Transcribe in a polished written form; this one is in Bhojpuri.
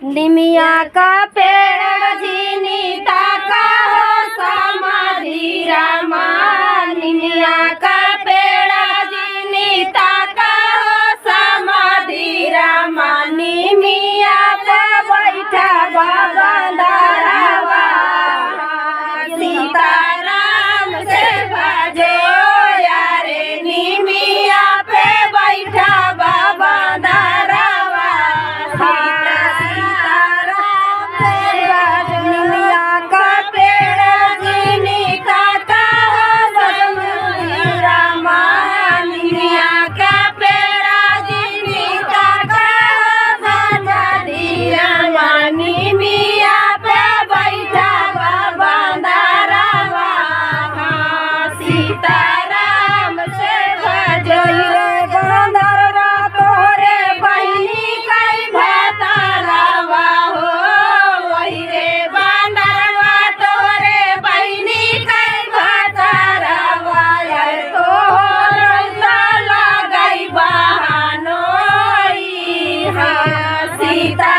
निमिया का पेड़ जीनीता का हो समाधि रामा। निमिया का पेड़ जीनीता का हो समाधि रामा। निमिया पे बैठा बाबा दारावा। सीताराम से भजो यारे निमिया पे बैठा बाबा दारावा। सीताराम से भजो गंधर्वा तोरे बहिनी कई भतारवा हो। वही रे बंदरवा तोरे बहिनी कई भतारवा। तोहर लगई बहानोई। हाँ सीता